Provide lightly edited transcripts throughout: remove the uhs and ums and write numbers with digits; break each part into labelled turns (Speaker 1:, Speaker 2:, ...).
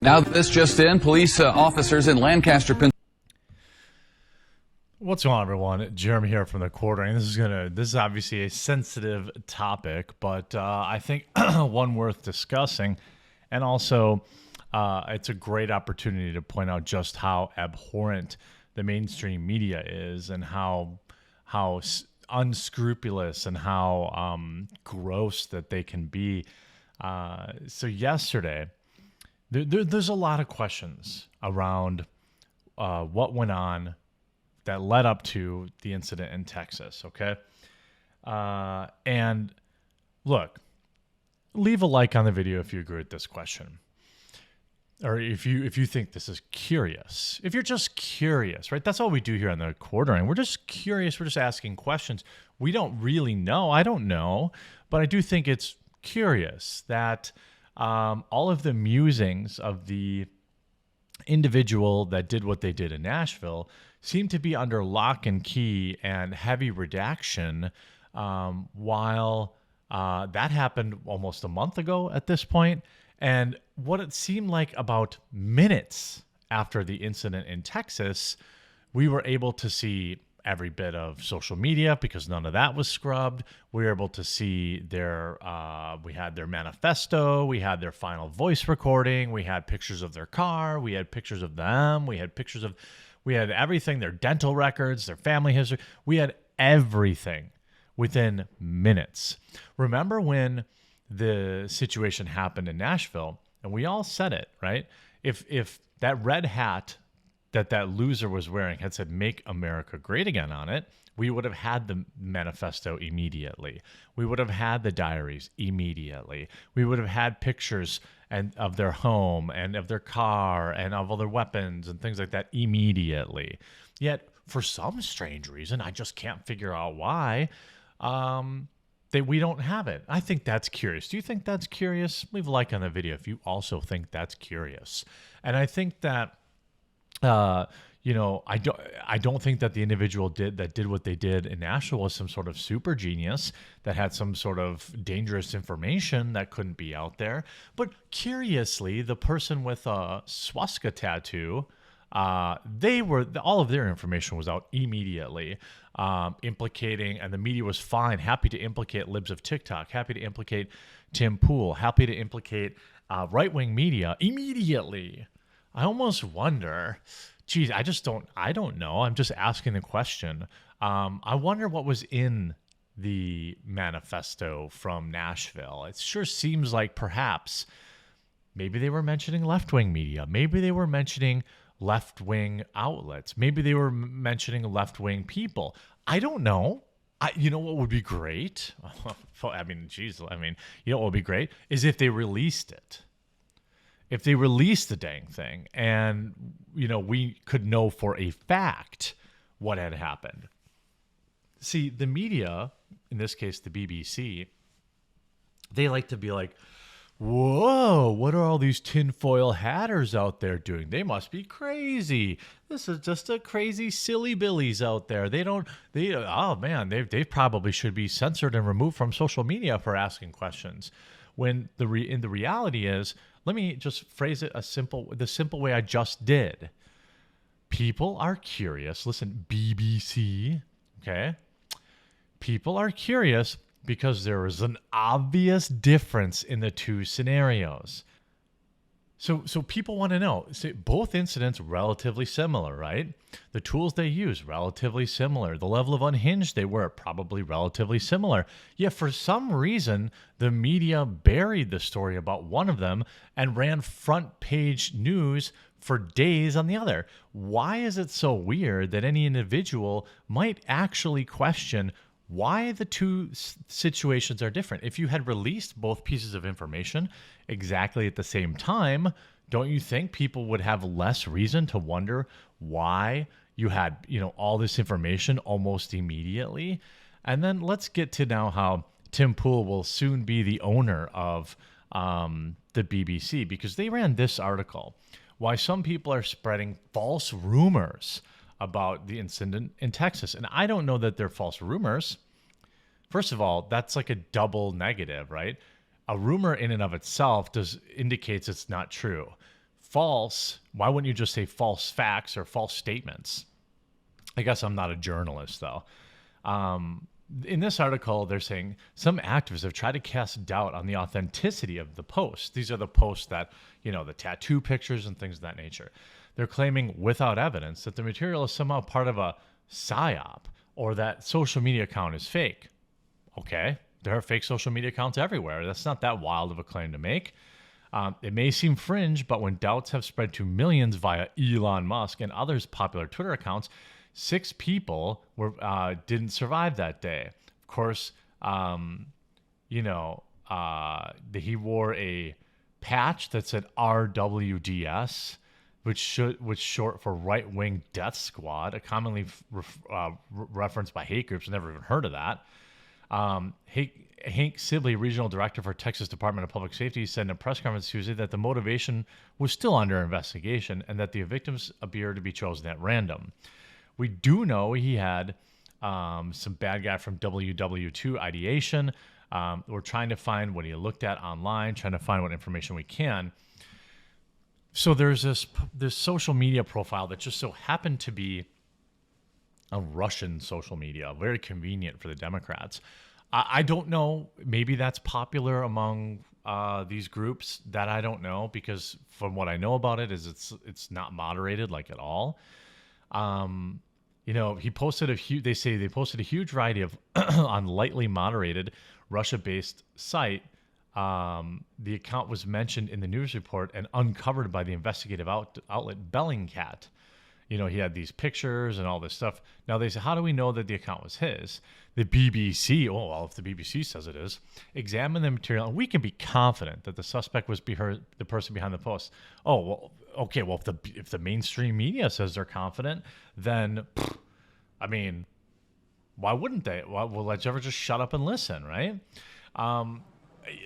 Speaker 1: Now this just in, police officers in Lancaster, Pennsylvania.
Speaker 2: What's going on, everyone? Jeremy here from the Quartering. This is obviously a sensitive topic, but I think one worth discussing, and also it's a great opportunity to point out just how abhorrent the mainstream media is, and how unscrupulous and how gross that they can be. So yesterday, there's a lot of questions around what went on that led up to the incident in Texas, okay? And look, leave a like on the video if you agree with this question. Or if you think this is curious. If you're just curious, right? That's all we do here on the Quartering. We're just curious. We're just asking questions. We don't really know. I don't know. But I do think it's curious that all of the musings of the individual that did what they did in Nashville seem to be under lock and key and heavy redaction, while that happened almost a month ago at this point. And what it seemed like about minutes after the incident in Texas, we were able to see every bit of social media because none of that was scrubbed. We were able to see we had their manifesto, we had their final voice recording, we had pictures of their car, we had pictures of them, we had everything, their dental records, their family history. We had everything within minutes. Remember when the situation happened in Nashville, and we all said it, right? If that red hat that loser was wearing had said "Make America Great Again" on it, we would have had the manifesto immediately. We would have had the diaries immediately. We would have had pictures of their home and of their car and of all their weapons and things like that immediately. Yet, for some strange reason, I just can't figure out why, that we don't have it. I think that's curious. Do you think that's curious? Leave a like on the video if you also think that's curious. And I think that I don't think that the individual did what they did in Nashville was some sort of super genius that had some sort of dangerous information that couldn't be out there. But curiously, the person with a swastika tattoo, all of their information was out immediately, implicating, and the media was fine, happy to implicate libs of TikTok, happy to implicate Tim Pool, happy to implicate right-wing media immediately. I almost wonder, geez, I don't know. I'm just asking the question. I wonder what was in the manifesto from Nashville. It sure seems like perhaps maybe they were mentioning left-wing media. Maybe they were mentioning left-wing outlets. Maybe they were mentioning left-wing people. I don't know. You know what would be great? I mean, you know what would be great is if they released it. If they released the dang thing and, we could know for a fact what had happened. See, the media, in this case, the BBC, they like to be like, whoa, what are all these tinfoil hatters out there doing? They must be crazy. This is just a crazy silly billies out there. They probably should be censored and removed from social media for asking questions. When the reality is, let me just phrase it the simple way I just did. People are curious. Listen, BBC, okay? People are curious because there is an obvious difference in the two scenarios. So people want to know. See, both incidents relatively similar, right? The tools they use relatively similar. The level of unhinged they were probably relatively similar. Yet for some reason, the media buried the story about one of them and ran front page news for days on the other. Why is it so weird that any individual might actually question why the two situations are different? If you had released both pieces of information exactly at the same time, don't you think people would have less reason to wonder why you had, all this information almost immediately? And then let's get to now how Tim Pool will soon be the owner of the BBC, because they ran this article, why some people are spreading false rumors about the incident in Texas. And I don't know that they're false rumors. First of all, that's like a double negative, right? A rumor in and of itself indicates it's not true. false, why wouldn't you just say false facts or false statements? I guess I'm not a journalist, though. In this article, they're saying some activists have tried to cast doubt on the authenticity of the posts. These are the posts that, the tattoo pictures and things of that nature. They're claiming without evidence that the material is somehow part of a psyop or that social media account is fake. Okay, there are fake social media accounts everywhere. That's not that wild of a claim to make. It may seem fringe, but when doubts have spread to millions via Elon Musk and others' popular Twitter accounts, 6 people didn't survive that day. Of course, he wore a patch that said RWDS, which was short for Right Wing Death Squad, a commonly referenced by hate groups. I've never even heard of that. Hank Sibley, regional director for Texas Department of Public Safety, said in a press conference Tuesday that the motivation was still under investigation and that the victims appear to be chosen at random. We do know he had some bad guy from WW2 ideation. We're trying to find what he looked at online, trying to find what information we can. So there's this social media profile that just so happened to be a Russian social media, very convenient for the Democrats. I don't know. Maybe that's popular among these groups. That I don't know, because from what I know about it is it's not moderated like at all. He posted they say they posted a huge variety of on lightly moderated Russia-based site. The account was mentioned in the news report and uncovered by the investigative outlet Bellingcat. He had these pictures and all this stuff. Now they say, how do we know that the account was his? The BBC, if the BBC says it is, examine the material, and we can be confident that the suspect was the person behind the post. Oh, well, okay, well, if the mainstream media says they're confident, then, why wouldn't they? Well, let's ever just shut up and listen, right?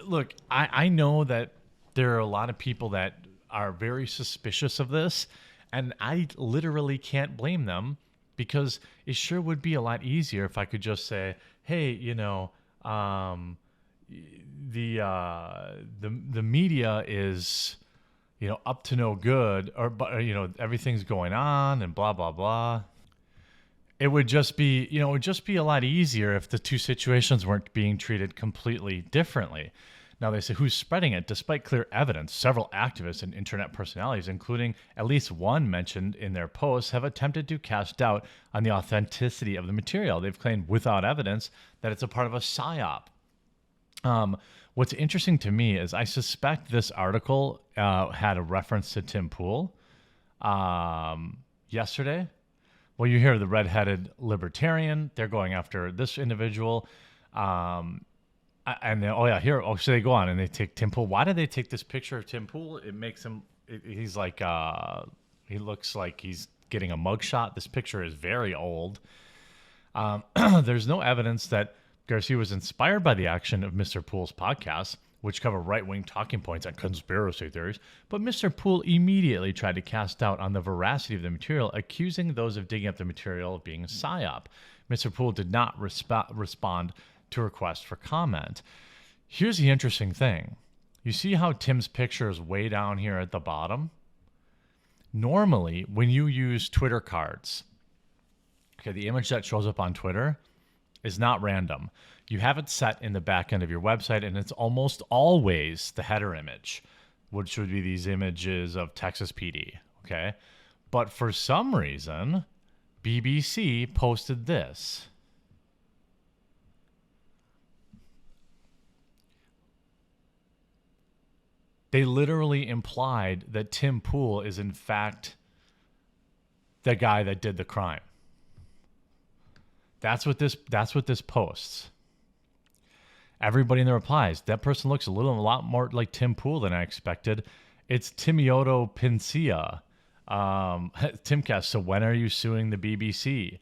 Speaker 2: Look, I know that there are a lot of people that are very suspicious of this, and I literally can't blame them, because it sure would be a lot easier if I could just say, hey, the media is, up to no good, but everything's going on and blah, blah, blah. It would just be, a lot easier if the two situations weren't being treated completely differently. Now, they say, who's spreading it? Despite clear evidence, several activists and internet personalities, including at least one mentioned in their posts, have attempted to cast doubt on the authenticity of the material. They've claimed without evidence that it's a part of a psyop. What's interesting to me is I suspect this article had a reference to Tim Pool yesterday. Well, you hear the redheaded libertarian. They're going after this individual. And then, so they go on and they take Tim Pool. Why did they take this picture of Tim Pool? It makes him, he's like, he looks like he's getting a mugshot. This picture is very old. There's no evidence that Garcia was inspired by the action of Mr. Pool's podcast, which cover right-wing talking points and conspiracy theories. But Mr. Pool immediately tried to cast doubt on the veracity of the material, accusing those of digging up the material of being a psyop. Mr. Pool did not respond to request for comment. Here's the interesting thing. You see how Tim's picture is way down here at the bottom? Normally, when you use Twitter cards, the image that shows up on Twitter is not random. You have it set in the back end of your website, and it's almost always the header image, which would be these images of Texas PD, okay? But for some reason, BBC posted this. They literally implied that Tim Pool is in fact the guy that did the crime. That's what this posts. Everybody in the replies, that person looks a lot more like Tim Pool than I expected. It's Timioto Pincia. Timcast, so when are you suing the BBC?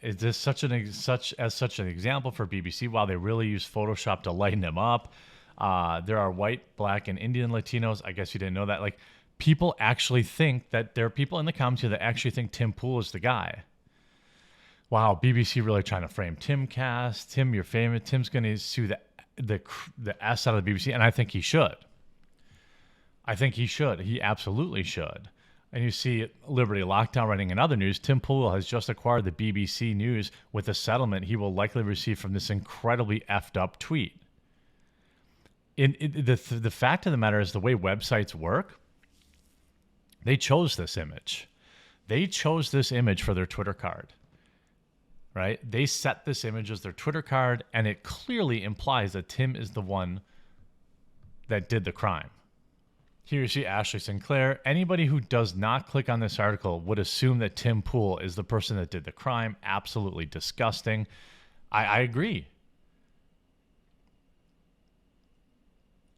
Speaker 2: Is this such an example for BBC? While they really use Photoshop to lighten them up. There are white, black, and Indian Latinos. I guess you didn't know that. Like, people actually think that there are people in the comments here that actually think Tim Pool is the guy. Wow, BBC really trying to frame Timcast. Tim, you're famous. Tim's going to sue the S out of the BBC, and I think he should. I think he should. He absolutely should. And you see Liberty Lockdown writing in other news, Tim Pool has just acquired the BBC News with a settlement he will likely receive from this incredibly effed up tweet. The fact of the matter is the way websites work, they chose this image. They chose this image for their Twitter card, right? They set this image as their Twitter card, and it clearly implies that Tim is the one that did the crime. Here you see Ashley Sinclair. Anybody who does not click on this article would assume that Tim Pool is the person that did the crime. Absolutely disgusting. I agree.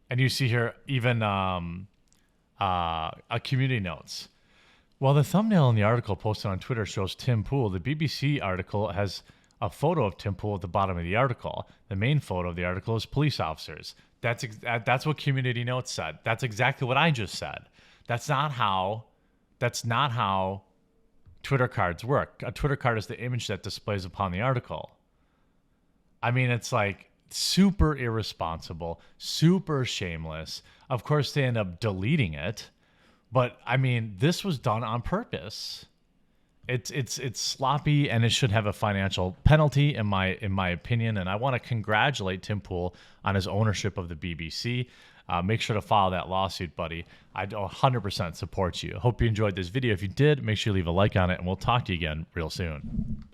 Speaker 2: And you see here even a community notes. Well, the thumbnail in the article posted on Twitter shows Tim Pool. The BBC article has a photo of Tim Pool at the bottom of the article. The main photo of the article is police officers. That's what community notes said. That's exactly what I just said. That's not how Twitter cards work. A Twitter card is the image that displays upon the article. I mean, it's like super irresponsible, super shameless. Of course, they end up deleting it. But I mean, this was done on purpose. It's sloppy, and it should have a financial penalty in my opinion. And I want to congratulate Tim Pool on his ownership of the BBC. Make sure to file that lawsuit, buddy. I 100% support you. Hope you enjoyed this video. If you did, make sure you leave a like on it, and we'll talk to you again real soon.